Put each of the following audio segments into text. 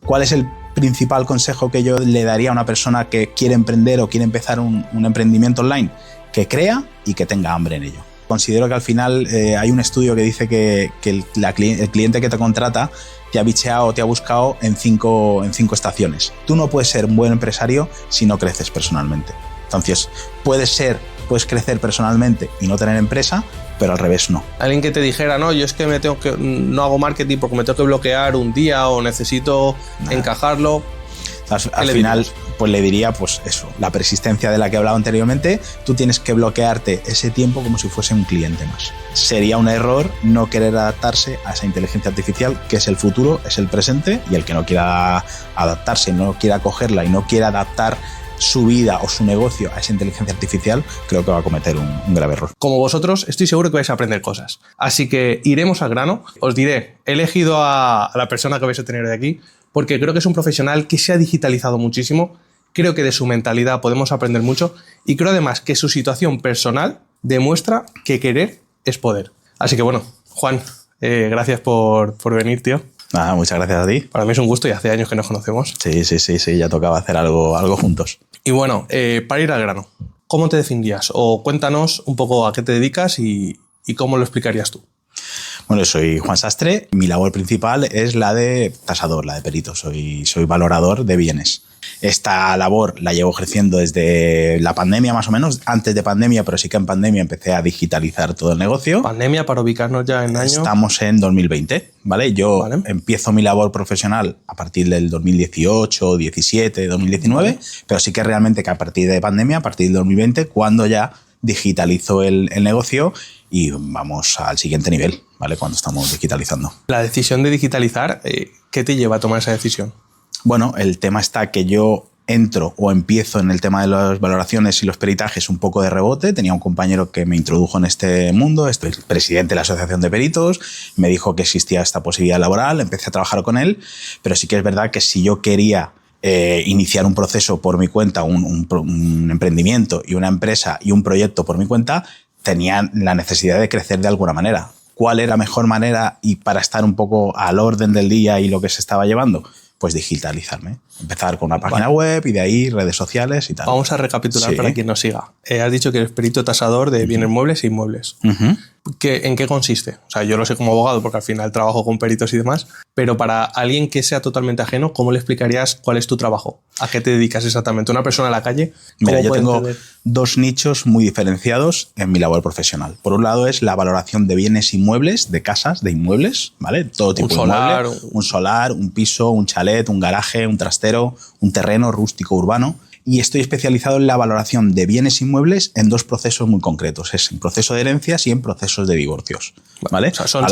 ¿Cuál es el principal consejo que yo le daría a una persona que quiere emprender o quiere empezar un emprendimiento online? Que crea y que tenga hambre en ello. Considero que al final hay un estudio que dice que el cliente que te contrata te ha bicheado, te ha buscado en cinco estaciones. Tú no puedes ser un buen empresario si no creces personalmente. Entonces, puedes crecer personalmente y no tener empresa, pero al revés no. Alguien que te dijera, no, yo es que no hago marketing porque me tengo que bloquear un día o necesito encajarlo. Al final, pues le diría, pues eso, la persistencia de la que he hablado anteriormente. Tú tienes que bloquearte ese tiempo como si fuese un cliente más. Sería un error no querer adaptarse a esa inteligencia artificial, que es el futuro, es el presente, y el que no quiera adaptarse, no quiera cogerla y no quiera adaptar su vida o su negocio a esa inteligencia artificial, creo que va a cometer un grave error. Como vosotros, estoy seguro que vais a aprender cosas. Así que iremos al grano. Os diré, he elegido a la persona que vais a tener de aquí porque creo que es un profesional que se ha digitalizado muchísimo. Creo que de su mentalidad podemos aprender mucho y creo además que su situación personal demuestra que querer es poder. Así que bueno, Juan, gracias por venir, tío. Nada, muchas gracias a ti. Para mí es un gusto y hace años que nos conocemos. Sí, ya tocaba hacer algo juntos. Y bueno, para ir al grano, ¿cómo te definirías? O cuéntanos un poco a qué te dedicas y cómo lo explicarías tú. Bueno, soy Juan Sastre. Mi labor principal es la de tasador, la de perito. Soy valorador de bienes. Esta labor la llevo ejerciendo desde la pandemia más o menos, antes de pandemia, pero sí que en pandemia empecé a digitalizar todo el negocio. Pandemia, para ubicarnos ya en año. Estamos en 2020, ¿vale? Yo empiezo mi labor profesional a partir del 2018, 17, 2019, vale. Pero sí que realmente que a partir de pandemia, a partir del 2020, cuando ya digitalizo el negocio y vamos al siguiente nivel, ¿vale? Cuando estamos digitalizando. La decisión de digitalizar, ¿qué te lleva a tomar esa decisión? Bueno, el tema está que yo entro o empiezo en el tema de las valoraciones y los peritajes un poco de rebote. Tenía un compañero que me introdujo en este mundo, el presidente de la Asociación de Peritos, me dijo que existía esta posibilidad laboral, empecé a trabajar con él, pero sí que es verdad que si yo quería iniciar un proceso por mi cuenta, un emprendimiento y una empresa y un proyecto por mi cuenta, tenía la necesidad de crecer de alguna manera. ¿Cuál era la mejor manera y para estar un poco al orden del día y lo que se estaba llevando? Pues digitalizarme. Empezar con una página web y de ahí redes sociales y tal. Vamos a recapitular para quien nos siga. Has dicho que eres perito tasador de bienes muebles e inmuebles. ¿En qué consiste? O sea, yo lo sé como abogado porque al final trabajo con peritos y demás, pero para alguien que sea totalmente ajeno, ¿cómo le explicarías cuál es tu trabajo? ¿A qué te dedicas exactamente? ¿Una persona a la calle? Mira, yo tengo dos nichos muy diferenciados en mi labor profesional. Por un lado es la valoración de bienes inmuebles, de casas, de inmuebles, ¿vale? Todo tipo de inmueble. Un solar, un piso, un chalet, un garaje, un trastero, un terreno rústico urbano. Y estoy especializado en la valoración de bienes inmuebles en dos procesos muy concretos. Es en proceso de herencias y en procesos de divorcios. ¿Vale? O sea, son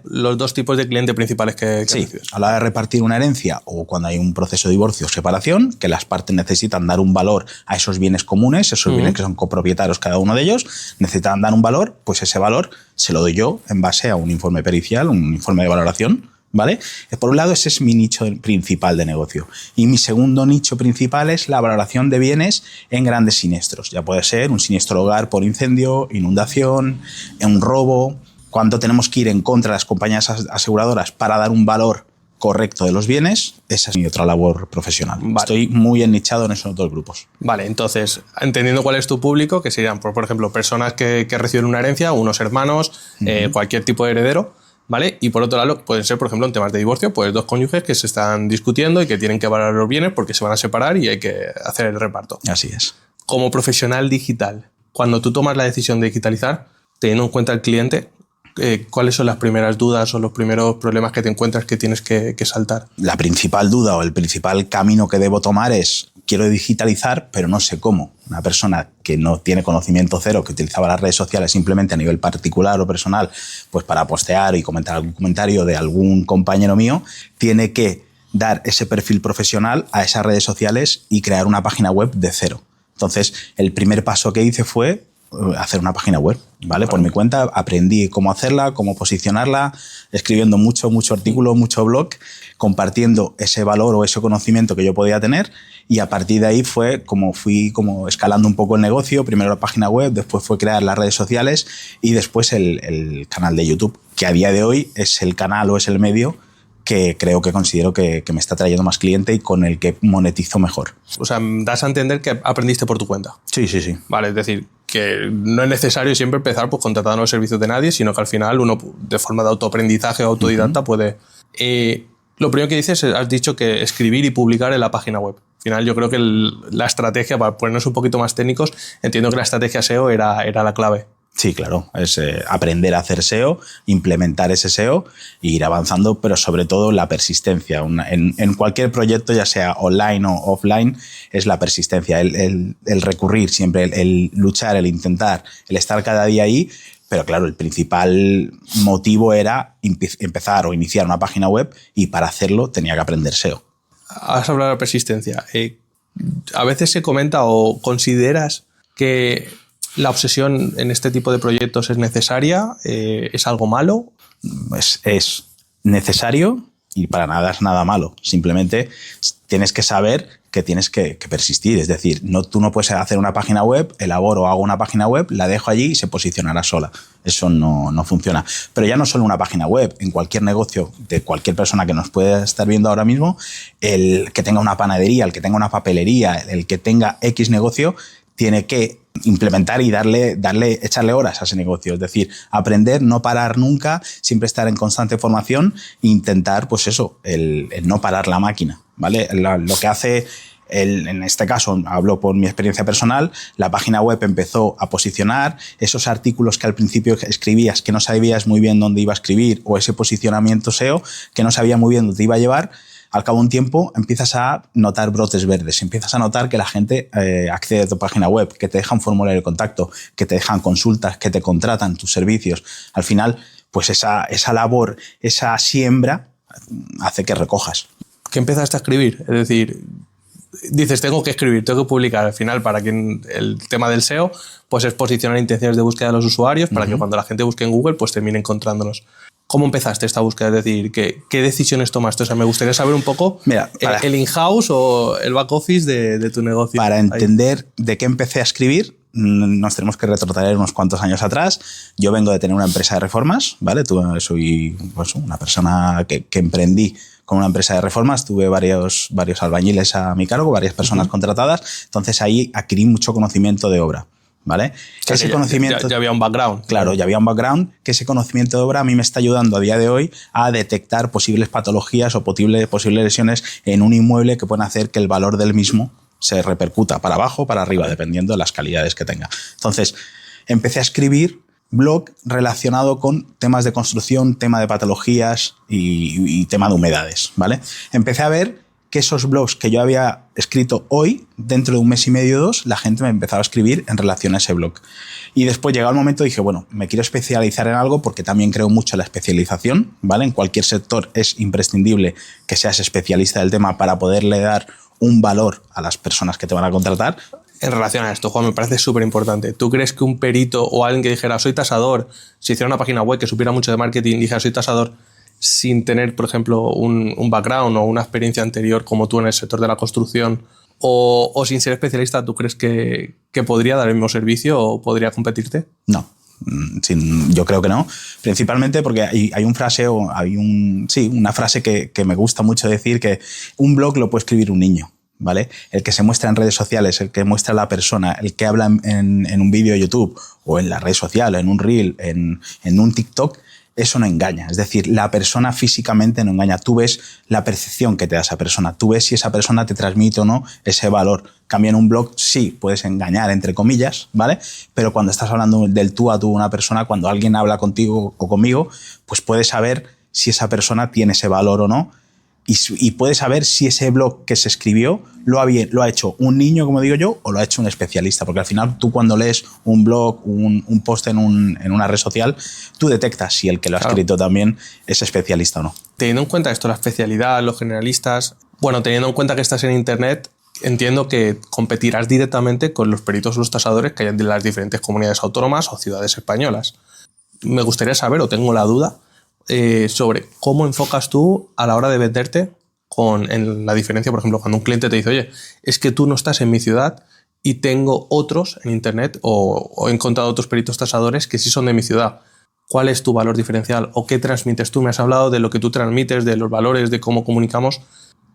los dos tipos de clientes principales que recibes. A la hora de repartir una herencia o cuando hay un proceso de divorcio o separación, que las partes necesitan dar un valor a esos bienes comunes, esos bienes que son copropietarios cada uno de ellos, necesitan dar un valor, pues ese valor se lo doy yo en base a un informe pericial, un informe de valoración, ¿vale? Por un lado, ese es mi nicho principal de negocio. Y mi segundo nicho principal es la valoración de bienes en grandes siniestros. Ya puede ser un siniestro hogar por incendio, inundación, un robo. Cuánto tenemos que ir en contra de las compañías aseguradoras para dar un valor correcto de los bienes. Esa es mi otra labor profesional. Vale. Estoy muy ennichado en esos dos grupos. Vale, entonces, entendiendo cuál es tu público, que serían, por ejemplo, personas que reciben una herencia, unos hermanos, cualquier tipo de heredero, ¿vale? Y por otro lado, pueden ser, por ejemplo, en temas de divorcio, pues dos cónyuges que se están discutiendo y que tienen que valorar los bienes porque se van a separar y hay que hacer el reparto. Así es. Como profesional digital, cuando tú tomas la decisión de digitalizar, teniendo en cuenta el cliente, ¿cuáles son las primeras dudas o los primeros problemas que te encuentras que tienes que saltar? La principal duda o el principal camino que debo tomar es: quiero digitalizar, pero no sé cómo. Una persona que no tiene conocimiento cero, que utilizaba las redes sociales simplemente a nivel particular o personal, pues para postear y comentar algún comentario de algún compañero mío, tiene que dar ese perfil profesional a esas redes sociales y crear una página web de cero. Entonces, el primer paso que hice fue hacer una página web, ¿vale? Por mi cuenta aprendí cómo hacerla, cómo posicionarla, escribiendo mucho artículo, mucho blog, compartiendo ese valor o ese conocimiento que yo podía tener, y a partir de ahí fui escalando un poco el negocio. Primero la página web, después fue crear las redes sociales y después el canal de YouTube, que a día de hoy es el canal o es el medio que considero que me está trayendo más cliente y con el que monetizo mejor. O sea, das a entender que aprendiste por tu cuenta. Sí, sí, sí. Vale, es decir, que no es necesario siempre empezar pues, contratando los servicios de nadie, sino que al final uno, de forma de autoaprendizaje o autodidacta, puede... lo primero que dices, has dicho que escribir y publicar en la página web. Al final yo creo que la estrategia, para ponernos un poquito más técnicos, entiendo que la estrategia SEO era la clave. Sí, claro, es aprender a hacer SEO, implementar ese SEO e ir avanzando, pero sobre todo la persistencia. En cualquier proyecto, ya sea online o offline, es la persistencia, el recurrir siempre, el luchar, el intentar, el estar cada día ahí. Pero claro, el principal motivo era empezar o iniciar una página web y para hacerlo tenía que aprender SEO. Has hablado de la persistencia. A veces se comenta o consideras que la obsesión en este tipo de proyectos es necesaria, es algo malo. Es necesario y para nada es nada malo. Simplemente tienes que saber que tienes que persistir. Es decir, tú no puedes hacer una página web, elaboro, hago una página web, la dejo allí y se posicionará sola. Eso no funciona. Pero ya no solo una página web, en cualquier negocio de cualquier persona que nos pueda estar viendo ahora mismo, el que tenga una panadería, el que tenga una papelería, el que tenga X negocio, tiene que implementar y echarle horas a ese negocio. Es decir, aprender, no parar nunca, siempre estar en constante formación e intentar, pues eso, el no parar la máquina, ¿vale? Lo que hace, en este caso, hablo por mi experiencia personal, la página web empezó a posicionar esos artículos que al principio escribías que no sabías muy bien dónde iba a escribir, o ese posicionamiento SEO que no sabía muy bien dónde te iba a llevar. Al cabo de un tiempo empiezas a notar brotes verdes, empiezas a notar que la gente accede a tu página web, que te dejan formulario de contacto, que te dejan consultas, que te contratan tus servicios. Al final, pues esa labor, esa siembra hace que recojas. ¿Qué empezaste a escribir? Es decir, dices, tengo que escribir, tengo que publicar. Al final, para quien el tema del SEO, pues es posicionar intenciones de búsqueda de los usuarios para que cuando la gente busque en Google, pues termine encontrándonos. ¿Cómo empezaste esta búsqueda? Es decir, ¿qué decisiones tomaste? O sea, me gustaría saber un poco el in-house o el back-office de tu negocio. Para entender de qué empecé a escribir, nos tenemos que retrotraer unos cuantos años atrás. Yo vengo de tener una empresa de reformas, ¿vale? Soy pues, una persona que emprendí con una empresa de reformas. Tuve varios albañiles a mi cargo, varias personas contratadas. Entonces ahí adquirí mucho conocimiento de obra. ¿Vale? Que ese conocimiento ya había un background. Claro, ya había un background, que ese conocimiento de obra a mí me está ayudando a día de hoy a detectar posibles patologías o posibles lesiones en un inmueble que pueden hacer que el valor del mismo se repercuta para abajo o para arriba, dependiendo de las calidades que tenga. Entonces, empecé a escribir blog relacionado con temas de construcción, tema de patologías y tema de humedades, ¿vale? Empecé a ver que esos blogs que yo había escrito hoy, dentro de un mes y medio o dos, la gente me empezaba a escribir en relación a ese blog. Y después llegado el momento dije, bueno, me quiero especializar en algo porque también creo mucho en la especialización, ¿vale? En cualquier sector es imprescindible que seas especialista del tema para poderle dar un valor a las personas que te van a contratar. En relación a esto, Juan, me parece súper importante. ¿Tú crees que un perito o alguien que dijera soy tasador, si hiciera una página web que supiera mucho de marketing y dijera soy tasador, sin tener, por ejemplo, un background o una experiencia anterior como tú en el sector de la construcción o sin ser especialista, ¿tú crees que podría dar el mismo servicio o podría competirte? No, yo creo que no. Principalmente porque hay una frase que me gusta mucho decir, que un blog lo puede escribir un niño, ¿vale? El que se muestra en redes sociales, el que muestra a la persona, el que habla en un vídeo de YouTube o en la red social, en un reel, en un TikTok, eso no engaña. Es decir, la persona físicamente no engaña. Tú ves la percepción que te da esa persona. Tú ves si esa persona te transmite o no ese valor. Cambia en un blog, sí, puedes engañar, entre comillas, ¿vale? Pero cuando estás hablando del tú a tú una persona, cuando alguien habla contigo o conmigo, pues puedes saber si esa persona tiene ese valor o no. Y puedes saber si ese blog que se escribió lo ha hecho un niño, como digo yo, o lo ha hecho un especialista. Porque al final tú cuando lees un blog, un post en una red social, tú detectas si el que lo ha escrito también es especialista o no. Teniendo en cuenta esto, la especialidad, los generalistas, bueno, teniendo en cuenta que estás en Internet, entiendo que competirás directamente con los peritos o los tasadores que hay en las diferentes comunidades autónomas o ciudades españolas. Me gustaría saber, o tengo la duda, sobre cómo enfocas tú a la hora de venderte en la diferencia, por ejemplo, cuando un cliente te dice, oye, es que tú no estás en mi ciudad y tengo otros en Internet o he encontrado otros peritos tasadores que sí son de mi ciudad. ¿Cuál es tu valor diferencial o qué transmites tú? Me has hablado de lo que tú transmites, de los valores, de cómo comunicamos.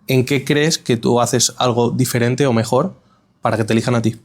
¿En qué crees que tú haces algo diferente o mejor para que te elijan a ti?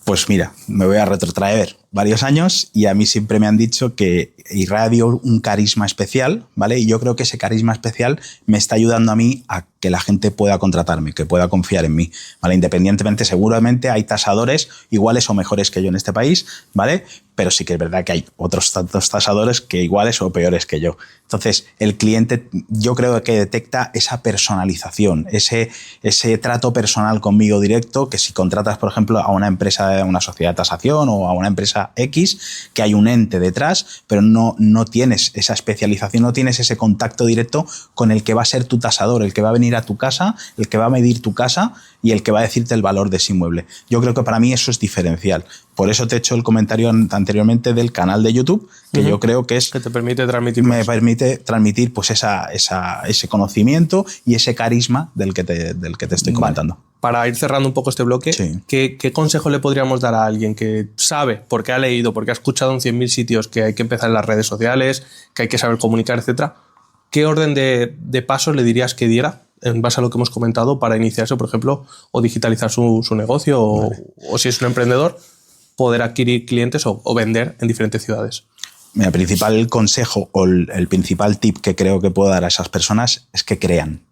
Pues mira, me voy a retrotraer varios años y a mí siempre me han dicho que irradio un carisma especial, ¿vale? Y yo creo que ese carisma especial me está ayudando a mí a que la gente pueda contratarme, que pueda confiar en mí, ¿vale? Independientemente, seguramente hay tasadores iguales o mejores que yo en este país, ¿vale? Pero sí que es verdad que hay otros tantos tasadores que iguales o peores que yo. Entonces, el cliente yo creo que detecta esa personalización, ese trato personal conmigo directo, que si contratas, por ejemplo, a una empresa, a una sociedad de tasación o a una empresa X, que hay un ente detrás, pero no tienes esa especialización, no tienes ese contacto directo con el que va a ser tu tasador, el que va a venir a tu casa, el que va a medir tu casa y el que va a decirte el valor de ese inmueble. Yo creo que para mí eso es diferencial. Por eso te he hecho el comentario anteriormente del canal de YouTube, que yo creo que es... Que te permite transmitir. Me permite transmitir pues ese conocimiento y ese carisma del que te estoy comentando. Vale. Para ir cerrando un poco este bloque, sí. ¿Qué consejo le podríamos dar a alguien que sabe, porque ha leído, porque ha escuchado en 100.000 sitios que hay que empezar en las redes sociales, que hay que saber comunicar, etcétera? ¿Qué orden de pasos le dirías que diera en base a lo que hemos comentado para iniciarse, por ejemplo, o digitalizar su negocio vale. o si es un emprendedor, poder adquirir clientes o vender en diferentes ciudades? Mira, el principal consejo o el principal tip que creo que puedo dar a esas personas es que crean.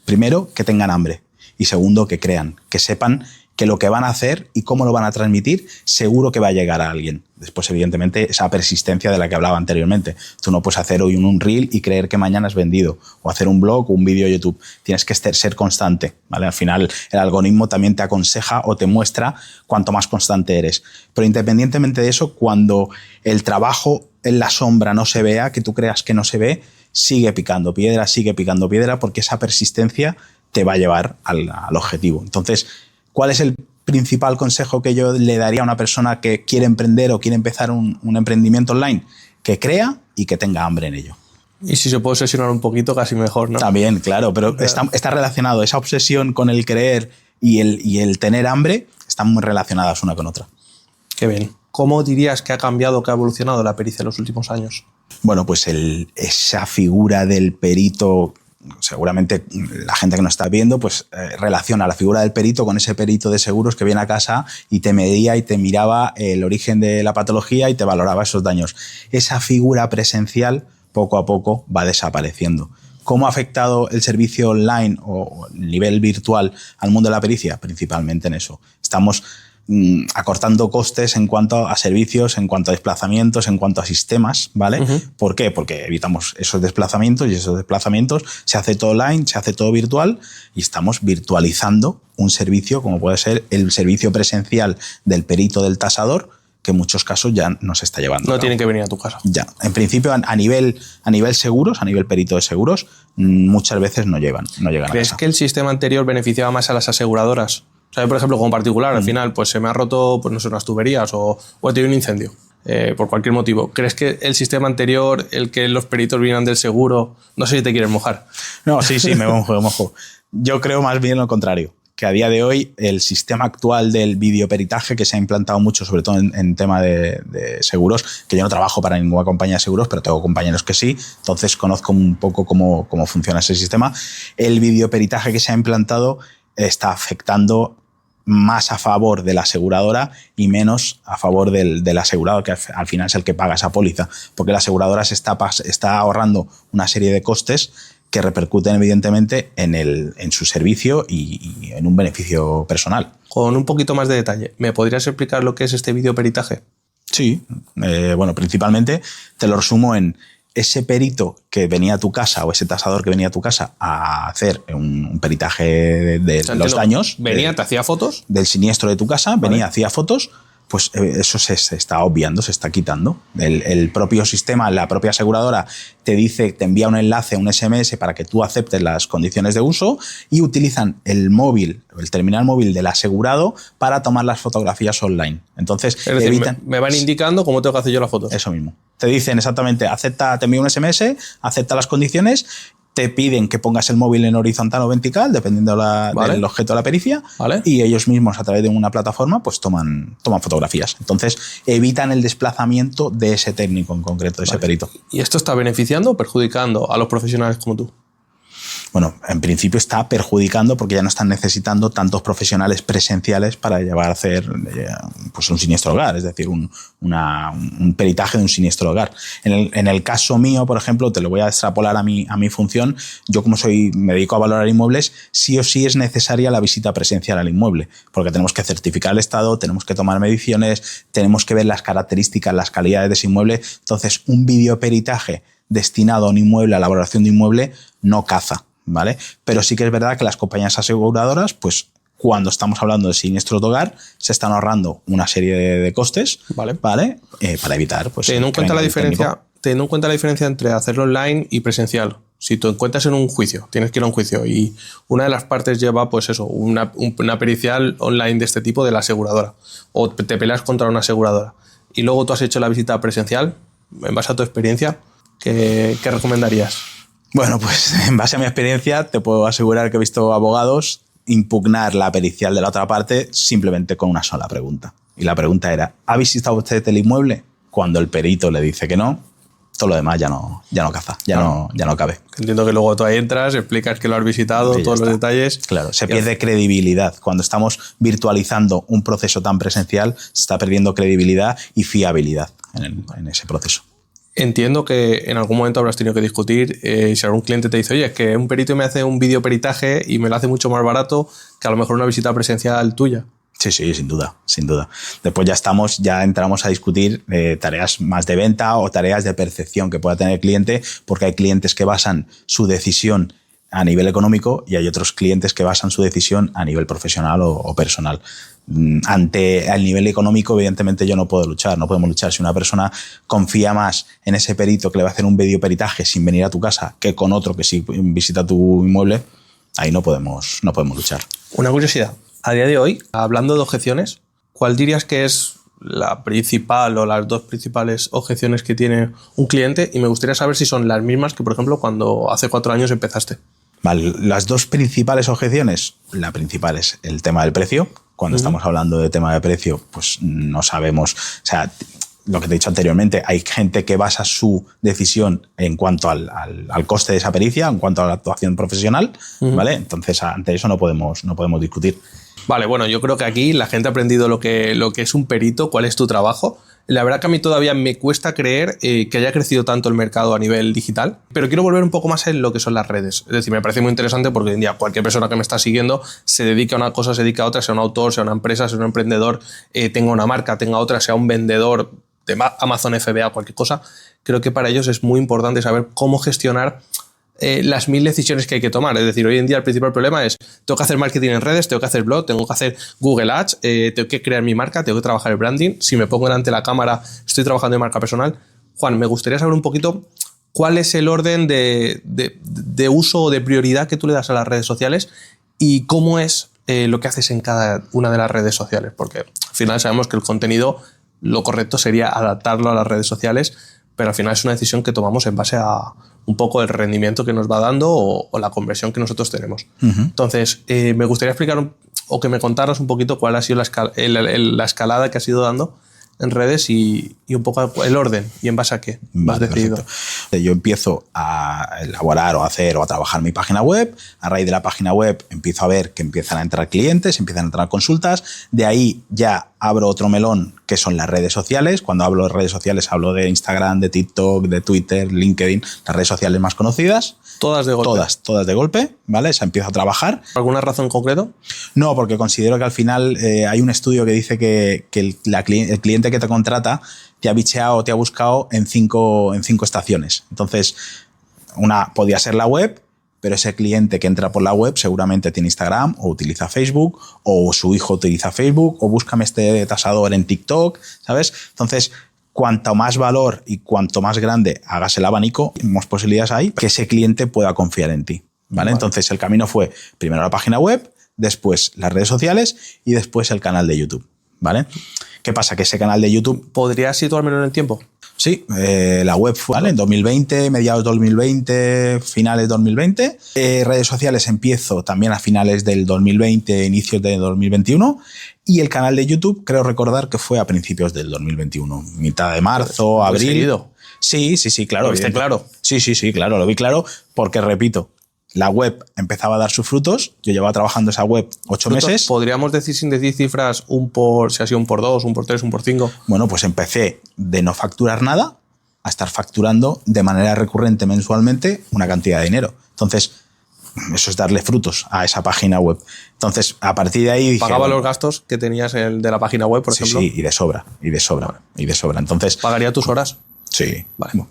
Primero, que tengan hambre. Y segundo, que crean, que sepan que lo que van a hacer y cómo lo van a transmitir seguro que va a llegar a alguien. Después, evidentemente, esa persistencia de la que hablaba anteriormente. Tú no puedes hacer hoy un reel y creer que mañana has vendido, o hacer un blog o un vídeo de YouTube. Tienes que ser constante, ¿vale? Al final, el algoritmo también te aconseja o te muestra cuanto más constante eres. Pero independientemente de eso, cuando el trabajo en la sombra no se vea, que tú creas que no se ve, sigue picando piedra, porque esa persistencia te va a llevar al objetivo. Entonces, ¿cuál es el principal consejo que yo le daría a una persona que quiere emprender o quiere empezar un emprendimiento online? Que crea y que tenga hambre en ello. Y si se puede obsesionar un poquito, casi mejor, ¿no? También, claro, pero está relacionado. Esa obsesión con el creer y el tener hambre están muy relacionadas una con otra. Qué bien. ¿Cómo dirías que ha cambiado, que ha evolucionado la pericia en los últimos años? Bueno, pues esa figura del perito... Seguramente la gente que nos está viendo pues relaciona la figura del perito con ese perito de seguros que viene a casa y te medía y te miraba el origen de la patología y te valoraba esos daños. Esa figura presencial poco a poco va desapareciendo. ¿Cómo ha afectado el servicio online o el nivel virtual al mundo de la pericia? Principalmente en eso. Estamos acortando costes en cuanto a servicios, en cuanto a desplazamientos, en cuanto a sistemas, ¿vale? Uh-huh. ¿Por qué? Porque evitamos esos desplazamientos y esos desplazamientos se hace todo online, se hace todo virtual y estamos virtualizando un servicio como puede ser el servicio presencial del perito del tasador, que en muchos casos ya no se está llevando. No tienen que venir a tu casa. Ya, en principio a nivel seguros, a nivel perito de seguros, muchas veces no llegan a casa. ¿Crees que el sistema anterior beneficiaba más a las aseguradoras? O sea, por ejemplo, como particular, al final, pues se me ha roto, pues no sé, unas tuberías o he tenido un incendio, por cualquier motivo. ¿Crees que el sistema anterior, el que los peritos vinieran del seguro, no sé si te quieres mojar? No, sí, me mojo. Yo creo más bien lo contrario, que a día de hoy el sistema actual del videoperitaje, que se ha implantado mucho, sobre todo en tema de seguros, que yo no trabajo para ninguna compañía de seguros, pero tengo compañeros que sí, entonces conozco un poco cómo funciona ese sistema. El videoperitaje que se ha implantado está afectando más a favor de la aseguradora y menos a favor del asegurado, que al final es el que paga esa póliza, porque la aseguradora se está ahorrando una serie de costes que repercuten evidentemente en su servicio y en un beneficio personal. Con un poquito más de detalle, ¿me podrías explicar lo que es este videoperitaje? Sí, bueno, principalmente te lo resumo en ese perito que venía a tu casa o ese tasador que venía a tu casa a hacer un peritaje de los daños. Venía, te hacía fotos. Del siniestro de tu casa, vale. Venía, hacía fotos, pues eso se está obviando, se está quitando. El propio sistema, la propia aseguradora te envía un enlace, un SMS para que tú aceptes las condiciones de uso y utilizan el terminal móvil del asegurado para tomar las fotografías online. Entonces, es decir, me van indicando cómo tengo que hacer yo las fotos. Eso mismo. Te dicen exactamente, te envío un SMS, acepta las condiciones, te piden que pongas el móvil en horizontal o vertical, dependiendo del objeto de la pericia, y ellos mismos a través de una plataforma pues toman fotografías. Entonces evitan el desplazamiento de ese técnico en concreto, de ese perito. ¿Y esto está beneficiando o perjudicando a los profesionales como tú? Bueno, en principio está perjudicando porque ya no están necesitando tantos profesionales presenciales para llevar a hacer pues un siniestro hogar, es decir, un peritaje de un siniestro hogar. En el caso mío, por ejemplo, te lo voy a extrapolar a mi función. Yo, como me dedico a valorar inmuebles, sí o sí es necesaria la visita presencial al inmueble, porque tenemos que certificar el estado, tenemos que tomar mediciones, tenemos que ver las características, las calidades de ese inmueble. Entonces, un videoperitaje destinado a un inmueble, a la valoración de un inmueble, no caza, ¿vale? Pero sí que es verdad que las compañías aseguradoras, pues cuando estamos hablando de siniestros de hogar, se están ahorrando una serie de costes, ¿vale? Para evitar, pues... Teniendo en cuenta la diferencia entre hacerlo online y presencial. Si te encuentras en un juicio, tienes que ir a un juicio y una de las partes lleva, pues eso, una pericial online de este tipo de la aseguradora, o te peleas contra una aseguradora y luego tú has hecho la visita presencial, en base a tu experiencia, ¿qué recomendarías? Bueno, pues en base a mi experiencia te puedo asegurar que he visto abogados impugnar la pericial de la otra parte simplemente con una sola pregunta. Y la pregunta era, ¿ha visitado usted el inmueble? Cuando el perito le dice que no, todo lo demás ya no caza, ya no cabe. Entiendo que luego tú ahí entras, explicas que lo has visitado, todos los detalles. Claro, se pierde credibilidad. Cuando estamos virtualizando un proceso tan presencial, se está perdiendo credibilidad y fiabilidad en ese proceso. Entiendo que en algún momento habrás tenido que discutir si algún cliente te dice, oye, es que un perito me hace un videoperitaje y me lo hace mucho más barato que a lo mejor una visita presencial tuya. Sí, sin duda. Después ya entramos a discutir tareas más de venta o tareas de percepción que pueda tener el cliente, porque hay clientes que basan su decisión a nivel económico y hay otros clientes que basan su decisión a nivel profesional o personal. Ante el nivel económico, evidentemente no podemos luchar. Si una persona confía más en ese perito que le va a hacer un videoperitaje sin venir a tu casa que con otro que sí visita tu inmueble, ahí no podemos luchar. Una curiosidad, a día de hoy, hablando de objeciones, ¿cuál dirías que es la principal o las dos principales objeciones que tiene un cliente? Y me gustaría saber si son las mismas que, por ejemplo, cuando hace 4 años empezaste. Vale, las dos principales objeciones, la principal es el tema del precio. Cuando estamos hablando de tema de precio, pues no sabemos, o sea, lo que te he dicho anteriormente, hay gente que basa su decisión en cuanto al coste de esa pericia, en cuanto a la actuación profesional, ¿vale? Entonces, ante eso no podemos discutir. Vale, bueno, yo creo que aquí la gente ha aprendido lo que es un perito, cuál es tu trabajo. La verdad que a mí todavía me cuesta creer que haya crecido tanto el mercado a nivel digital, pero quiero volver un poco más en lo que son las redes. Es decir, me parece muy interesante porque hoy en día cualquier persona que me está siguiendo se dedica a una cosa, se dedica a otra, sea un autor, sea una empresa, sea un emprendedor, tenga una marca, tenga otra, sea un vendedor de Amazon FBA, cualquier cosa. Creo que para ellos es muy importante saber cómo gestionar las 1000 decisiones que hay que tomar. Es decir, hoy en día el principal problema es tengo que hacer marketing en redes, tengo que hacer blog, tengo que hacer Google Ads, tengo que crear mi marca, tengo que trabajar el branding. Si me pongo delante de la cámara, estoy trabajando en marca personal. Juan, me gustaría saber un poquito cuál es el orden de uso o de prioridad que tú le das a las redes sociales y cómo es lo que haces en cada una de las redes sociales, porque al final sabemos que el contenido, lo correcto sería adaptarlo a las redes sociales, pero al final es una decisión que tomamos en base a un poco el rendimiento que nos va dando o la conversión que nosotros tenemos. Entonces, me gustaría explicar o que me contaras un poquito cuál ha sido la escalada que has ido dando en redes y un poco el orden y en base a qué has decidido. Perfecto. Yo empiezo a elaborar o a hacer o a trabajar mi página web. A raíz de la página web empiezo a ver que empiezan a entrar clientes, empiezan a entrar consultas. De ahí ya abro otro melón que son las redes sociales. Cuando hablo de redes sociales hablo de Instagram, de TikTok, de Twitter, LinkedIn, las redes sociales más conocidas. Todas de golpe. Todas de golpe, ¿vale? Esa empiezo a trabajar. ¿Alguna razón en concreto? No, porque considero que al final hay un estudio que dice que el cliente que te contrata te ha bicheado, te ha buscado en cinco estaciones. Entonces, una podía ser la web, pero ese cliente que entra por la web seguramente tiene Instagram o utiliza Facebook o su hijo utiliza Facebook o búscame este tasador en TikTok, ¿sabes? Entonces, cuanto más valor y cuanto más grande hagas el abanico, más posibilidades hay que ese cliente pueda confiar en ti, ¿vale? Entonces, el camino fue primero la página web, después las redes sociales y después el canal de YouTube, ¿vale? ¿Qué pasa? Que ese canal de YouTube... ¿Podrías situármelo en el tiempo? Sí, la web fue ¿vale? En 2020, mediados 2020, finales 2020. Redes sociales empiezo también a finales del 2020, inicios de 2021. Y el canal de YouTube, creo recordar que fue a principios del 2021, mitad de marzo, abril. Seguido. Sí, claro. ¿Lo viste claro? Sí, claro, lo vi claro porque, repito, la web empezaba a dar sus frutos. Yo llevaba trabajando esa web 8 meses. ¿Podríamos decir, sin decir cifras, si ha sido 1 por 2, 1 por 3, 1 por 5? Bueno, pues empecé de no facturar nada a estar facturando de manera recurrente mensualmente una cantidad de dinero. Entonces, eso es darle frutos a esa página web. Entonces, a partir de ahí dije... ¿Pagaba los gastos que tenías de la página web, por ejemplo? Sí, y de sobra. Entonces... ¿Pagaría tus horas? Sí. Vale.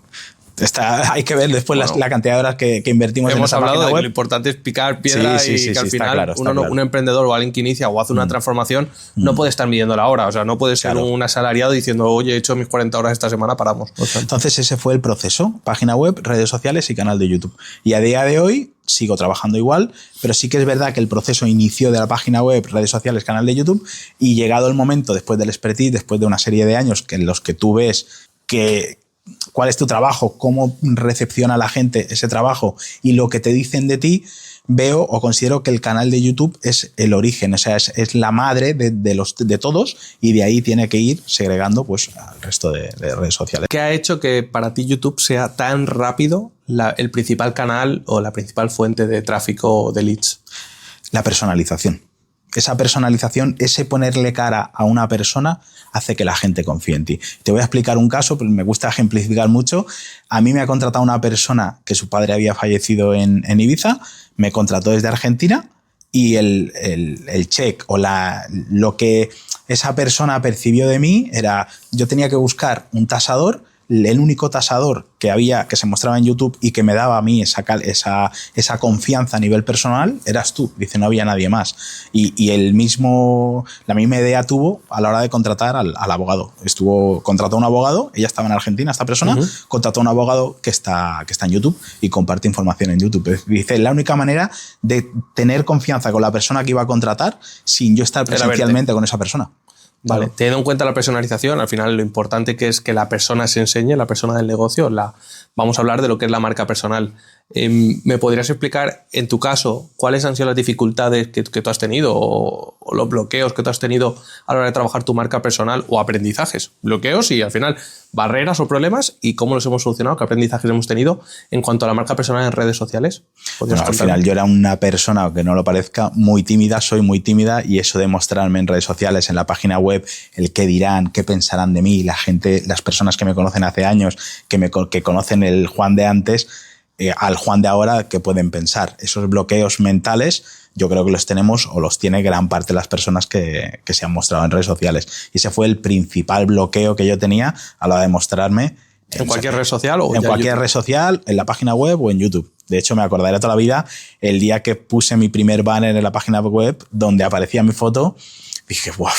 Hay que ver después la cantidad de horas que invertimos en esa página web. Hemos hablado de lo importante es picar piedra y que al final un emprendedor o alguien que inicia o hace una transformación no puede estar midiendo la hora. O sea, no puede ser un asalariado diciendo, oye, he hecho mis 40 horas esta semana, paramos. Entonces ese fue el proceso. Página web, redes sociales y canal de YouTube. Y a día de hoy sigo trabajando igual, pero sí que es verdad que el proceso inició de la página web, redes sociales, canal de YouTube, y llegado el momento, después del expertise, después de una serie de años en los que tú ves cuál es tu trabajo, cómo recepciona la gente ese trabajo y lo que te dicen de ti, veo o considero que el canal de YouTube es el origen, o sea, es la madre de todos, y de ahí tiene que ir segregando pues al resto de redes sociales. ¿Qué ha hecho que para ti YouTube sea tan rápido el principal canal o la principal fuente de tráfico de leads? La personalización. Esa personalización, ese ponerle cara a una persona hace que la gente confíe en ti. Te voy a explicar un caso, pero me gusta ejemplificar mucho. A mí me ha contratado una persona que su padre había fallecido en Ibiza, me contrató desde Argentina y el check o lo que esa persona percibió de mí era, yo tenía que buscar un tasador. El único tasador que se mostraba en YouTube y que me daba a mí esa confianza a nivel personal eras tú. Dice, no había nadie más. Y la misma idea tuvo a la hora de contratar al abogado. Contrató a un abogado, ella estaba en Argentina, esta persona, contrató a un abogado que está en YouTube y comparte información en YouTube. Dice, la única manera de tener confianza con la persona que iba a contratar sin yo estar presencialmente con esa persona. Vale, teniendo en cuenta la personalización, al final lo importante que es que la persona se enseñe, la persona del negocio, vamos a hablar de lo que es la marca personal. ¿Me podrías explicar, en tu caso, cuáles han sido las dificultades que tú has tenido o los bloqueos que tú has tenido a la hora de trabajar tu marca personal o aprendizajes? Bloqueos y al final barreras o problemas y cómo los hemos solucionado, qué aprendizajes hemos tenido en cuanto a la marca personal en redes sociales. Bueno, al final yo era una persona, aunque no lo parezca, muy tímida, soy muy tímida, y eso de mostrarme en redes sociales, en la página web, el qué dirán, qué pensarán de mí, la gente, las personas que me conocen hace años, que conocen el Juan de antes, al Juan de ahora, ¿qué pueden pensar? Esos bloqueos mentales yo creo que los tenemos o los tiene gran parte de las personas que se han mostrado en redes sociales. Y ese fue el principal bloqueo que yo tenía a la hora de mostrarme. ¿En cualquier red social? En cualquier red social, en la página web o en YouTube. De hecho, me acordaré toda la vida el día que puse mi primer banner en la página web donde aparecía mi foto. Dije, ¡guau!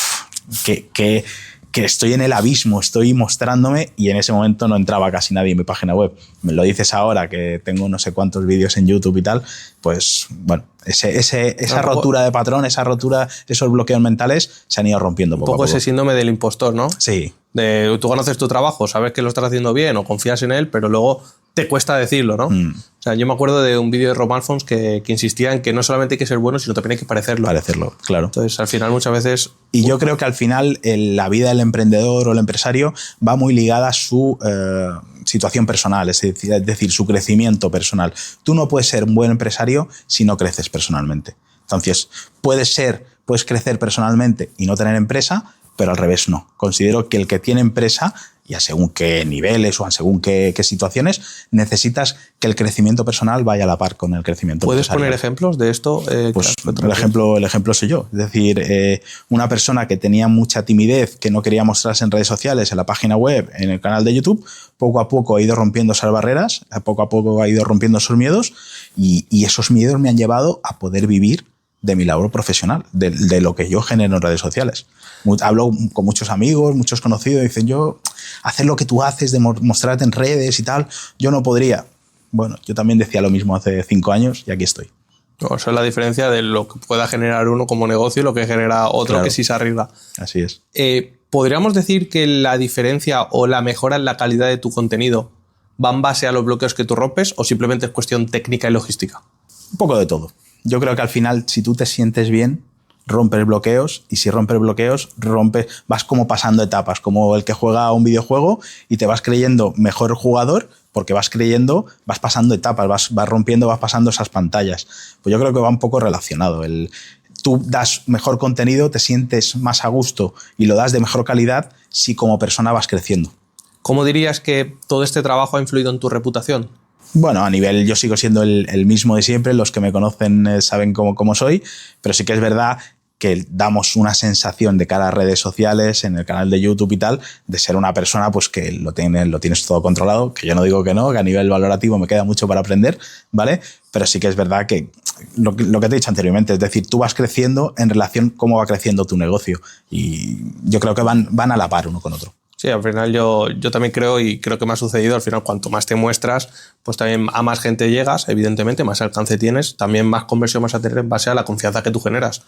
Que estoy en el abismo, estoy mostrándome, y en ese momento no entraba casi nadie en mi página web. Me lo dices ahora que tengo no sé cuántos vídeos en YouTube y tal, pues bueno, esa rotura de patrón, esos bloqueos mentales se han ido rompiendo poco a poco. Un poco ese síndrome del impostor, ¿no? Sí. Tú conoces tu trabajo, sabes que lo estás haciendo bien o confías en él, pero luego te cuesta decirlo, ¿no? O sea, yo me acuerdo de un vídeo de Rob Alphonse que insistía en que no solamente hay que ser bueno, sino también hay que parecerlo. Parecerlo, claro. Entonces, al final, muchas veces... Y yo creo que al final la vida del emprendedor o el empresario va muy ligada a su situación personal, es decir, su crecimiento personal. Tú no puedes ser un buen empresario si no creces personalmente. Entonces, puedes crecer personalmente y no tener empresa, pero al revés no. Considero que el que tiene empresa, y a según qué niveles o a según qué situaciones, necesitas que el crecimiento personal vaya a la par con el crecimiento ¿Puedes empresarial. poner ejemplos de esto? Pues el ejemplo soy yo. Es decir, una persona que tenía mucha timidez, que no quería mostrarse en redes sociales, en la página web, en el canal de YouTube, poco a poco ha ido rompiendo esas barreras, poco a poco ha ido rompiendo esos miedos, y esos miedos me han llevado a poder vivir de mi labor profesional, de lo que yo genero en redes sociales. Hablo con muchos amigos, muchos conocidos, y dicen, yo hacer lo que tú haces, de mostrarte en redes y tal, yo no podría. Bueno, yo también decía lo mismo hace 5 años y aquí estoy. Esa es la diferencia de lo que pueda generar uno como negocio y lo que genera otro, claro, que sí se arriesga. Así es. ¿Podríamos decir que la diferencia o la mejora en la calidad de tu contenido va en base a los bloqueos que tú rompes o simplemente es cuestión técnica y logística? Un poco de todo. Yo creo que al final, si tú te sientes bien, rompes bloqueos, y si rompes bloqueos, vas como pasando etapas, como el que juega a un videojuego y te vas creyendo mejor jugador porque vas pasando etapas, vas rompiendo, vas pasando esas pantallas. Pues yo creo que va un poco relacionado. Tú das mejor contenido, te sientes más a gusto y lo das de mejor calidad si como persona vas creciendo. ¿Cómo dirías que todo este trabajo ha influido en tu reputación? Bueno, a nivel, yo sigo siendo el mismo de siempre, los que me conocen saben cómo soy, pero sí que es verdad que damos una sensación de cara a redes sociales, en el canal de YouTube y tal, de ser una persona pues que lo tienes todo controlado, que yo no digo que no, que a nivel valorativo me queda mucho para aprender, ¿vale? Pero sí que es verdad que lo que te he dicho anteriormente, es decir, tú vas creciendo en relación a cómo va creciendo tu negocio, y yo creo que van a la par uno con otro. Sí, al final yo también creo, y creo que me ha sucedido, al final cuanto más te muestras, pues también a más gente llegas, evidentemente, más alcance tienes, también más conversión vas a tener en base a la confianza que tú generas.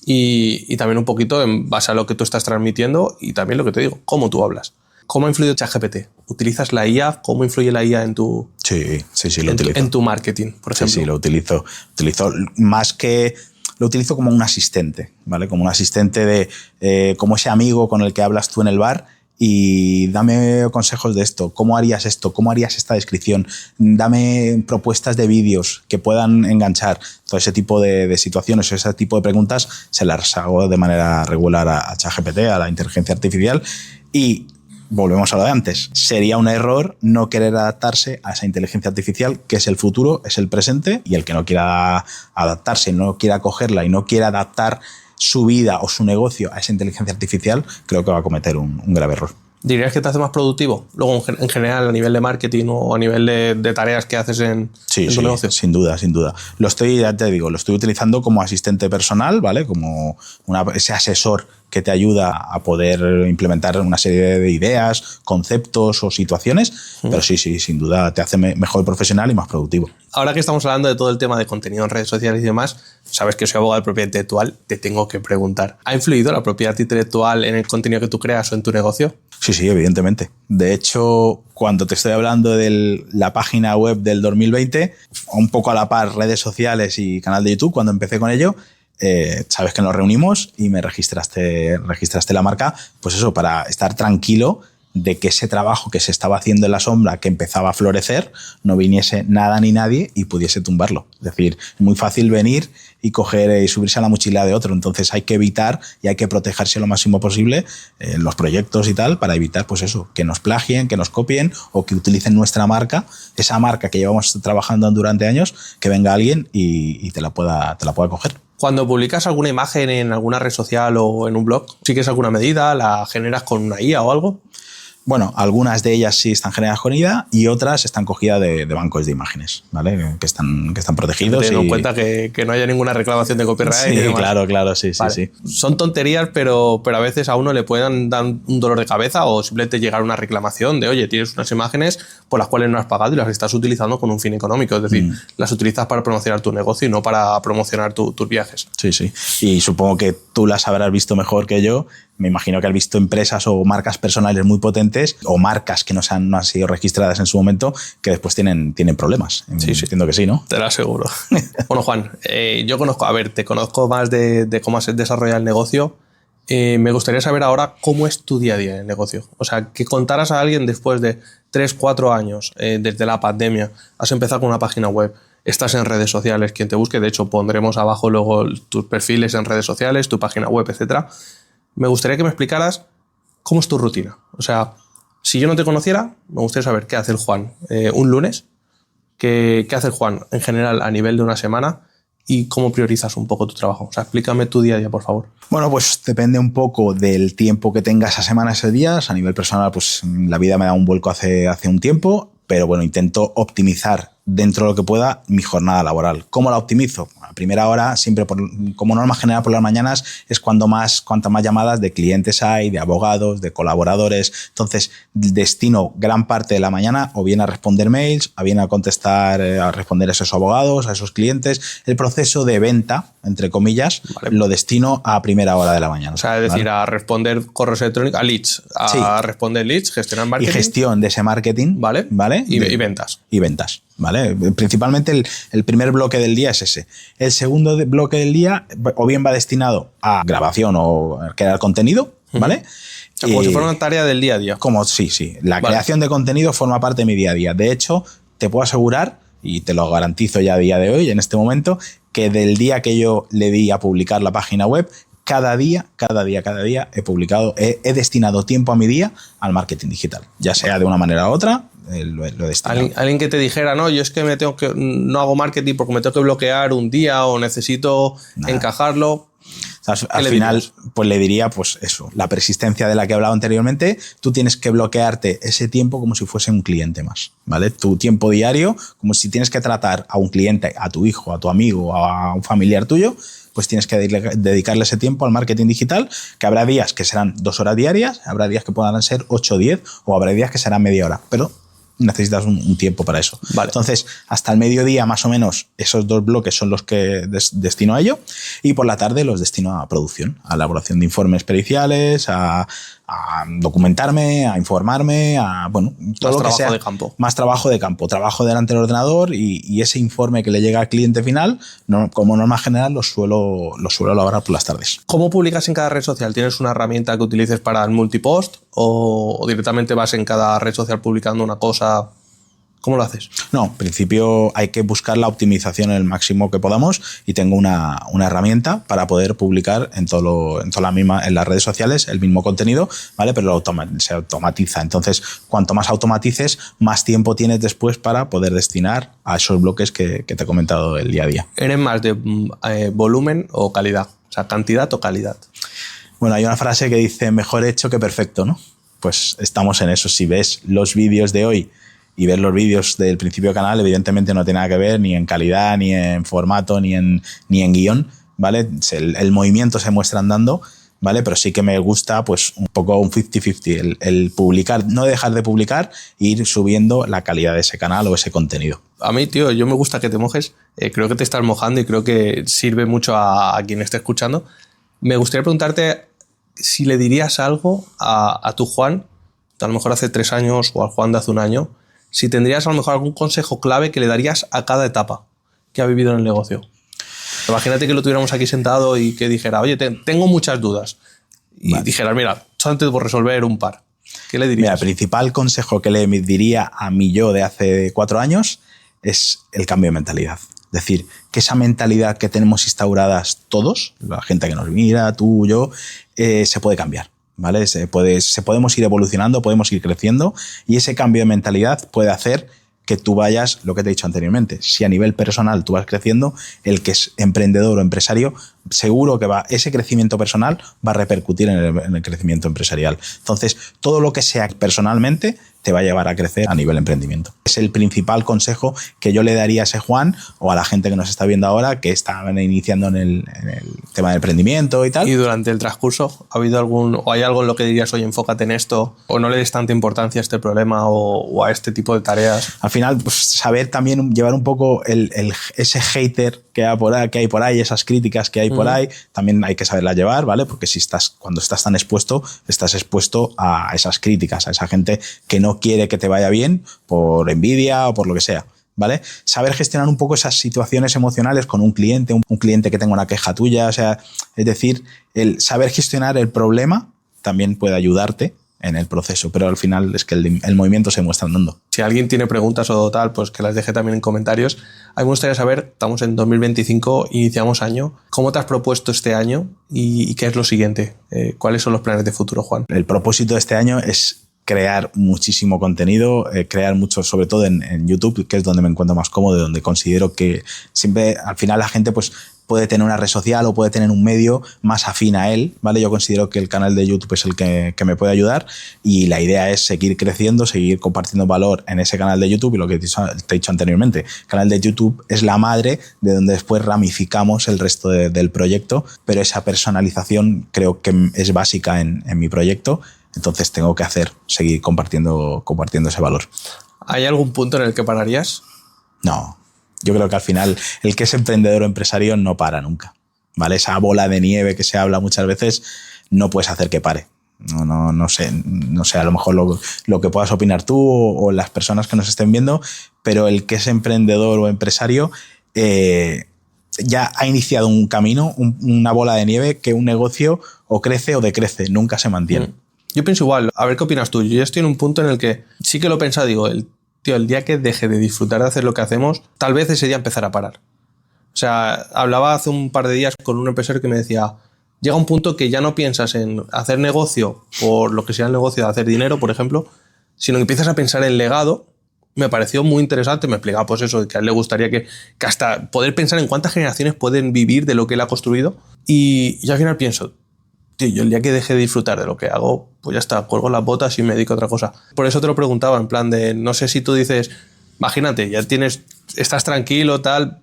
Y también un poquito en base a lo que tú estás transmitiendo y también lo que te digo, cómo tú hablas. ¿Cómo ha influido ChatGPT? ¿Utilizas la IA? ¿Cómo influye la IA en tu, sí, lo utilizo. En tu marketing, por ejemplo? Sí, lo utilizo. Lo utilizo como un asistente, ¿vale? Como un asistente como ese amigo con el que hablas tú en el bar. Y dame consejos de esto, cómo harías esta descripción, dame propuestas de vídeos que puedan enganchar. Todo ese tipo de situaciones, ese tipo de preguntas se las hago de manera regular a ChatGPT, a la inteligencia artificial, y volvemos a lo de antes. Sería un error no querer adaptarse a esa inteligencia artificial, que es el futuro, es el presente, y el que no quiera adaptarse, no quiera cogerla y no quiera adaptar su vida o su negocio a esa inteligencia artificial, creo que va a cometer un grave error. ¿Dirías que te hace más productivo? Luego, en general, a nivel de marketing o a nivel de tareas que haces en tu negocio. Sin duda. Ya te digo, lo estoy utilizando como asistente personal, ¿vale? Como ese asesor que te ayuda a poder implementar una serie de ideas, conceptos o situaciones, pero sí, sin duda te hace mejor profesional y más productivo. Ahora que estamos hablando de todo el tema de contenido en redes sociales y demás, sabes que soy abogado de propiedad intelectual, te tengo que preguntar, ¿ha influido la propiedad intelectual en el contenido que tú creas o en tu negocio? Sí, evidentemente. De hecho, cuando te estoy hablando de la página web del 2020, un poco a la par redes sociales y canal de YouTube, cuando empecé con ello, sabes que nos reunimos y me registraste la marca, pues eso, para estar tranquilo de que ese trabajo que se estaba haciendo en la sombra, que empezaba a florecer, no viniese nada ni nadie y pudiese tumbarlo. Es decir, es muy fácil venir y coger y subirse a la mochila de otro. Entonces hay que evitar y hay que protegerse lo máximo posible en los proyectos y tal, para evitar pues eso, que nos plagien, que nos copien o que utilicen nuestra marca, esa marca que llevamos trabajando durante años, que venga alguien y te la pueda coger. Cuando publicas alguna imagen en alguna red social o en un blog, ¿sigues alguna medida? ¿La generas con una IA o algo? Bueno, algunas de ellas sí están generadas con IA y otras están cogidas de bancos de imágenes, ¿vale? Que están protegidos. Teniendo en cuenta que no haya ninguna reclamación de copyright. Sí, claro, sí, vale. Sí. Son tonterías, pero a veces a uno le pueden dar un dolor de cabeza o simplemente llegar a una reclamación de, oye, tienes unas imágenes por las cuales no has pagado y las estás utilizando con un fin económico. Es decir, las utilizas para promocionar tu negocio y no para promocionar tus viajes. Sí. Y supongo que tú las habrás visto mejor que yo. Me imagino que has visto empresas o marcas personales muy potentes o marcas que no han sido registradas en su momento que después tienen problemas. Sí. Entiendo que sí, ¿no? Te lo aseguro. Bueno, Juan, te conozco más de cómo has desarrollado el negocio. Me gustaría saber ahora cómo es tu día a día en el negocio. O sea, que contaras a alguien después de 3-4 años, desde la pandemia, has empezado con una página web, estás en redes sociales, quien te busque, de hecho pondremos abajo luego tus perfiles en redes sociales, tu página web, etcétera. Me gustaría que me explicaras cómo es tu rutina. O sea, si yo no te conociera, me gustaría saber qué hace el Juan un lunes, qué hace el Juan en general a nivel de una semana y cómo priorizas un poco tu trabajo. O sea, explícame tu día a día, por favor. Bueno, pues depende un poco del tiempo que tenga esa semana, esos días. A nivel personal, pues la vida me da un vuelco hace un tiempo, pero bueno, intento optimizar dentro de lo que pueda, mi jornada laboral. ¿Cómo la optimizo? A primera hora, siempre como norma general por las mañanas, es cuantas más llamadas de clientes hay, de abogados, de colaboradores. Entonces, destino gran parte de la mañana o bien a responder mails, o bien a contestar, a responder a esos abogados, a esos clientes. El proceso de venta, entre comillas, lo destino a primera hora de la mañana. O sea, es decir, a responder correos electrónicos, a leads, a responder leads, gestionar marketing. Y gestión de ese marketing. ¿Vale? Y ventas. Y ventas. ¿Vale? Principalmente el primer bloque del día es ese. El segundo bloque del día o bien va destinado a grabación o a crear contenido, ¿vale? O sea, como si fuera una tarea del día a día. Sí. La creación de contenido forma parte de mi día a día. De hecho, te puedo asegurar, y te lo garantizo ya a día de hoy, en este momento, que del día que yo le di a publicar la página web, cada día he destinado tiempo a mi día al marketing digital. Ya sea de una manera u otra, lo he destinado. Alguien que te dijera, no, yo es que no hago marketing porque me tengo que bloquear un día o necesito encajarlo. O sea, al final, pues le diría, pues eso, la persistencia de la que he hablado anteriormente. Tú tienes que bloquearte ese tiempo como si fuese un cliente más, ¿vale? Tu tiempo diario, como si tienes que tratar a un cliente, a tu hijo, a tu amigo, a un familiar tuyo, pues tienes que dedicarle ese tiempo al marketing digital, que habrá días que serán 2 horas diarias, habrá días que podrán ser 8 o 10, o habrá días que serán media hora, pero necesitas un tiempo para eso. Vale. Entonces, hasta el mediodía, más o menos, esos 2 bloques son los que destino a ello, y por la tarde los destino a producción, a elaboración de informes periciales, a documentarme, a informarme, a todo lo que sea. De campo. Más trabajo de campo, trabajo delante del ordenador y ese informe que le llega al cliente final, como norma general, lo suelo elaborar por las tardes. ¿Cómo publicas en cada red social? ¿Tienes una herramienta que utilices para el multipost o directamente vas en cada red social publicando una cosa? ¿Cómo lo haces? No, en principio hay que buscar la optimización el máximo que podamos y tengo una herramienta para poder publicar en las redes sociales el mismo contenido, ¿vale? Pero se automatiza. Entonces, cuanto más automatices, más tiempo tienes después para poder destinar a esos bloques que te he comentado el día a día. ¿Eres más de volumen o calidad? O sea, cantidad o calidad. Bueno, hay una frase que dice mejor hecho que perfecto, ¿no? Pues estamos en eso. Si ves los vídeos de hoy y ver los vídeos del principio del canal, evidentemente no tiene nada que ver ni en calidad, ni en formato, ni en guión, ¿vale? El movimiento se muestra andando, ¿vale? Pero sí que me gusta pues un poco un 50-50, el publicar, no dejar de publicar e ir subiendo la calidad de ese canal o ese contenido. A mí, tío, yo me gusta que te mojes, creo que te estás mojando y creo que sirve mucho a quien esté escuchando. Me gustaría preguntarte si le dirías algo a tu Juan, a lo mejor hace 3 años o al Juan de hace 1 año, si tendrías a lo mejor algún consejo clave que le darías a cada etapa que ha vivido en el negocio. Imagínate que lo tuviéramos aquí sentado y que dijera, oye, tengo muchas dudas. Y dijeras, mira, solamente debo resolver un par. ¿Qué le dirías? Mira, el principal consejo que le diría a mi yo de hace 4 años es el cambio de mentalidad. Es decir, que esa mentalidad que tenemos instauradas todos, la gente que nos mira, tú, yo, se puede cambiar. ¿Vale? Podemos ir evolucionando, podemos ir creciendo y ese cambio de mentalidad puede hacer que tú vayas, lo que te he dicho anteriormente, si a nivel personal tú vas creciendo, el que es emprendedor o empresario, seguro que ese crecimiento personal va a repercutir en el crecimiento empresarial. Entonces, todo lo que sea personalmente te va a llevar a crecer a nivel emprendimiento. Es el principal consejo que yo le daría a ese Juan o a la gente que nos está viendo ahora, que está iniciando en el tema del emprendimiento y tal. ¿Y durante el transcurso ha habido hay algo en lo que dirías, oye, enfócate en esto, o no le des tanta importancia a este problema o a este tipo de tareas? Al final, pues, saber también llevar un poco ese hater que hay por ahí, esas críticas que hay por ahí, también hay que saberlas llevar, ¿vale? Porque cuando estás tan expuesto, estás expuesto a esas críticas, a esa gente que no quiere que te vaya bien por envidia o por lo que sea, ¿vale? Saber gestionar un poco esas situaciones emocionales con un cliente que tenga una queja tuya, o sea, es decir, el saber gestionar el problema también puede ayudarte en el proceso, pero al final es que el movimiento se muestra andando. Si alguien tiene preguntas o tal, pues que las deje también en comentarios. A mí me gustaría saber, estamos en 2025, iniciamos año, ¿cómo te has propuesto este año y qué es lo siguiente? ¿Cuáles son los planes de futuro, Juan? El propósito de este año es crear muchísimo contenido, crear mucho, sobre todo en YouTube, que es donde me encuentro más cómodo, donde considero que siempre, al final la gente pues puede tener una red social o puede tener un medio más afín a él, ¿vale? Yo considero que el canal de YouTube es el que me puede ayudar y la idea es seguir creciendo, seguir compartiendo valor en ese canal de YouTube y lo que te he dicho anteriormente, el canal de YouTube es la madre de donde después ramificamos el resto del proyecto, pero esa personalización creo que es básica en mi proyecto, entonces tengo que seguir compartiendo ese valor. ¿Hay algún punto en el que pararías? No. Yo creo que al final el que es emprendedor o empresario no para nunca, ¿vale? Esa bola de nieve que se habla muchas veces no puedes hacer que pare. No sé, a lo mejor lo que puedas opinar tú o las personas que nos estén viendo, pero el que es emprendedor o empresario ya ha iniciado un camino, una bola de nieve que un negocio o crece o decrece, nunca se mantiene. Yo pienso igual, a ver qué opinas tú. Yo estoy en un punto en el que sí que lo he pensado, digo, el día que deje de disfrutar de hacer lo que hacemos, tal vez ese día empezar a parar. O sea, hablaba hace un par de días con un empresario que me decía, llega un punto que ya no piensas en hacer negocio por lo que sea el negocio de hacer dinero, por ejemplo, sino que empiezas a pensar en legado. Me pareció muy interesante, me explicaba pues eso, que a él le gustaría que hasta poder pensar en cuántas generaciones pueden vivir de lo que él ha construido. Y yo al final pienso, tío, yo el día que deje de disfrutar de lo que hago, pues ya está, cuelgo las botas y me dedico a otra cosa. Por eso te lo preguntaba, en plan de, no sé si tú dices, imagínate, ya estás tranquilo, tal,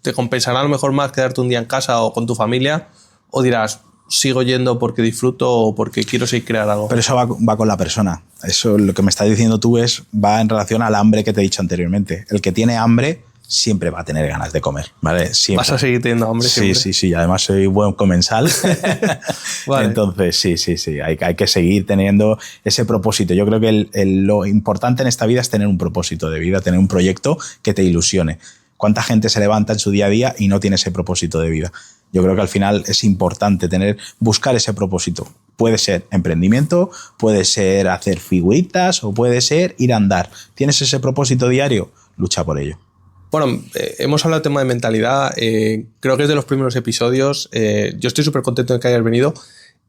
te compensará a lo mejor más quedarte un día en casa o con tu familia, o dirás, sigo yendo porque disfruto o porque quiero seguir crear algo. Pero eso va con la persona. Eso, lo que me estás diciendo tú va en relación al hambre que te he dicho anteriormente. El que tiene hambre siempre va a tener ganas de comer, ¿vale? Siempre. ¿Vas a seguir teniendo hambre siempre? Sí. Además soy buen comensal. Vale. Entonces, sí. Hay que seguir teniendo ese propósito. Yo creo que lo importante en esta vida es tener un propósito de vida, tener un proyecto que te ilusione. ¿Cuánta gente se levanta en su día a día y no tiene ese propósito de vida? Yo creo que al final es importante buscar ese propósito. Puede ser emprendimiento, puede ser hacer figuritas o puede ser ir a andar. ¿Tienes ese propósito diario? Lucha por ello. Bueno, hemos hablado del tema de mentalidad. Creo que es de los primeros episodios. Yo estoy súper contento de que hayas venido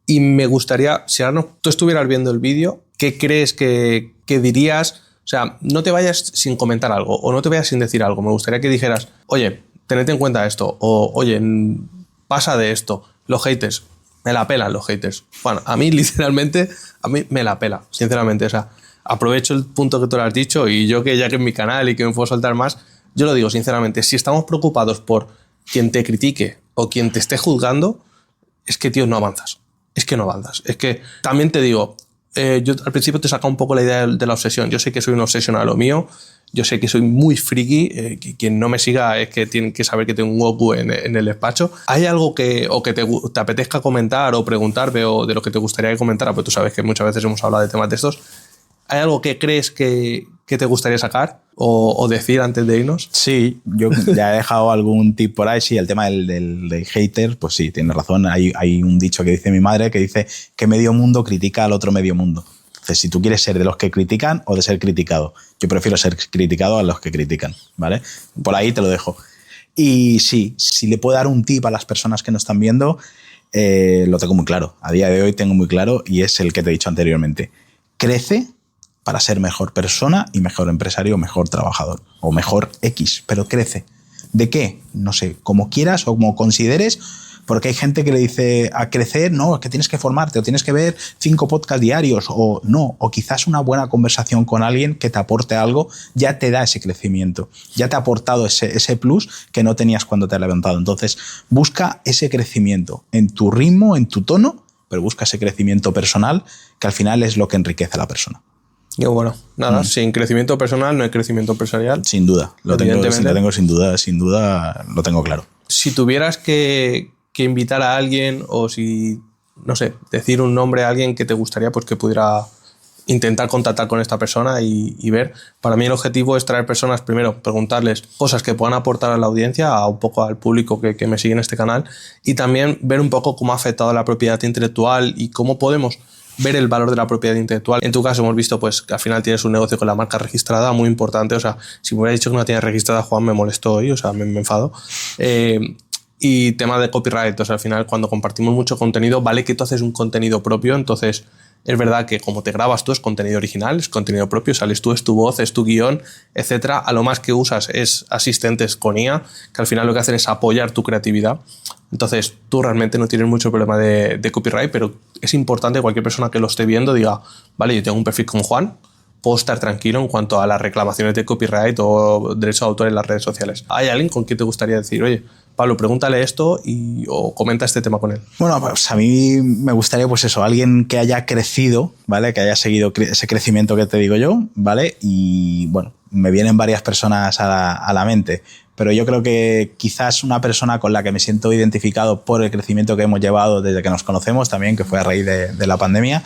y me gustaría, si ahora tú estuvieras viendo el vídeo, ¿qué crees que dirías? O sea, no te vayas sin comentar algo o no te vayas sin decir algo. Me gustaría que dijeras, oye, tened en cuenta esto, o oye, pasa de esto. Los haters, me la pelan los haters. Bueno, a mí literalmente, a mí me la pela, sinceramente. O sea, aprovecho el punto que tú lo has dicho y yo ya que es mi canal y que me puedo soltar más, yo lo digo sinceramente, si estamos preocupados por quien te critique o quien te esté juzgando, es que, tío, no avanzas. Es que no avanzas. Es que también te digo, yo al principio te saca un poco la idea de la obsesión. Yo sé que soy un obsesionado a lo mío, yo sé que soy muy friki, quien no me siga es que tiene que saber que tengo un Goku en el despacho. ¿Hay algo que te apetezca comentar o preguntarme o de lo que te gustaría que comentara? Pues tú sabes que muchas veces hemos hablado de temas de estos. ¿Hay algo que crees que te gustaría sacar o decir antes de irnos? Sí, yo ya he dejado algún tip por ahí. Sí, el tema del hater, pues sí, tienes razón. Hay un dicho que dice mi madre que dice que medio mundo critica al otro medio mundo. Entonces, si tú quieres ser de los que critican o de ser criticado, yo prefiero ser criticado a los que critican, ¿vale? Por ahí te lo dejo. Y sí, si le puedo dar un tip a las personas que nos están viendo, lo tengo muy claro. A día de hoy tengo muy claro y es el que te he dicho anteriormente. Crece para ser mejor persona y mejor empresario, mejor trabajador o mejor X, pero crece. ¿De qué? No sé, como quieras o como consideres, porque hay gente que le dice a crecer, no, es que tienes que formarte o tienes que ver 5 podcasts diarios o no, o quizás una buena conversación con alguien que te aporte algo ya te da ese crecimiento, ya te ha aportado ese plus que no tenías cuando te has levantado. Entonces, busca ese crecimiento en tu ritmo, en tu tono, pero busca ese crecimiento personal que al final es lo que enriquece a la persona. Yo, bueno, nada, sin crecimiento personal no hay crecimiento empresarial. Sin duda, lo tengo sin duda, lo tengo claro. Si tuvieras que invitar a alguien o si, no sé, decir un nombre a alguien que te gustaría pues que pudiera intentar contactar con esta persona y ver, para mí el objetivo es traer personas, primero, preguntarles cosas que puedan aportar a la audiencia, a un poco al público que me sigue en este canal y también ver un poco cómo ha afectado la propiedad intelectual y cómo podemos ver el valor de la propiedad intelectual. En tu caso hemos visto pues que al final tienes un negocio con la marca registrada, muy importante. O sea, si me hubiera dicho que no la tienes registrada, Juan, me molestó hoy, o sea, me enfado. Y tema de copyright, o sea, al final cuando compartimos mucho contenido, vale que tú haces un contenido propio, entonces Es verdad que como te grabas tú es contenido original, es contenido propio, sales tú, es tu voz, es tu guión, etcétera. A lo más que usas es asistentes con IA, que al final lo que hacen es apoyar tu creatividad. Entonces tú realmente no tienes mucho problema de copyright, pero es importante que cualquier persona que lo esté viendo diga, vale, yo tengo un perfil con Juan, puedo estar tranquilo en cuanto a las reclamaciones de copyright o derechos de autor en las redes sociales. ¿Hay alguien con quien te gustaría decir, oye, Pablo, pregúntale esto o comenta este tema con él? Bueno, pues a mí me gustaría, pues eso, alguien que haya crecido, ¿vale? Que haya seguido ese crecimiento que te digo yo, ¿vale? Y bueno, me vienen varias personas a la mente, pero yo creo que quizás una persona con la que me siento identificado por el crecimiento que hemos llevado desde que nos conocemos también, que fue a raíz de la pandemia,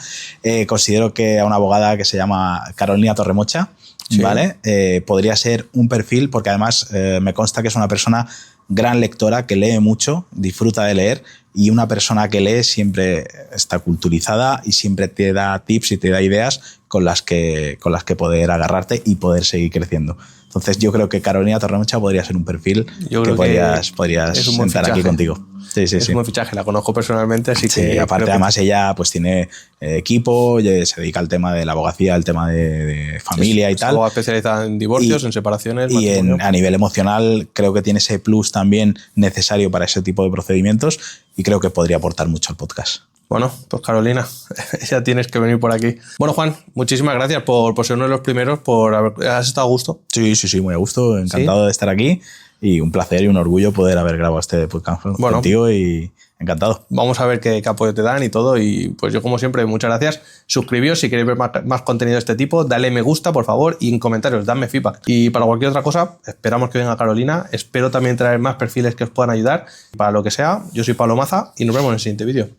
considero que a una abogada que se llama Carolina Torremocha, sí, ¿vale? Podría ser un perfil, porque además me consta que es una persona gran lectora, que lee mucho, disfruta de leer, y una persona que lee siempre está culturizada y siempre te da tips y te da ideas con las que poder agarrarte y poder seguir creciendo. Entonces yo creo que Carolina Torremocha podría ser un perfil que podrías sentar aquí contigo. Sí, sí, es un buen fichaje, la conozco personalmente, así que... Sí, aparte además ella pues tiene equipo, se dedica al tema de la abogacía, al tema de familia y tal. Es abogada especializada en divorcios, en separaciones. Y a nivel emocional creo que tiene ese plus también necesario para ese tipo de procedimientos y creo que podría aportar mucho al podcast. Bueno, pues Carolina, ya tienes que venir por aquí. Bueno, Juan, muchísimas gracias por ser uno de los primeros, ¿has estado a gusto? Sí, muy a gusto, encantado de estar aquí y un placer y un orgullo poder haber grabado este podcast contigo y encantado. Vamos a ver qué apoyo te dan y todo, y pues yo como siempre, muchas gracias. Suscribíos si queréis ver más contenido de este tipo, dale me gusta por favor y en comentarios dadme feedback. Y para cualquier otra cosa, esperamos que venga Carolina, espero también traer más perfiles que os puedan ayudar. Para lo que sea, yo soy Pablo Maza y nos vemos en el siguiente vídeo.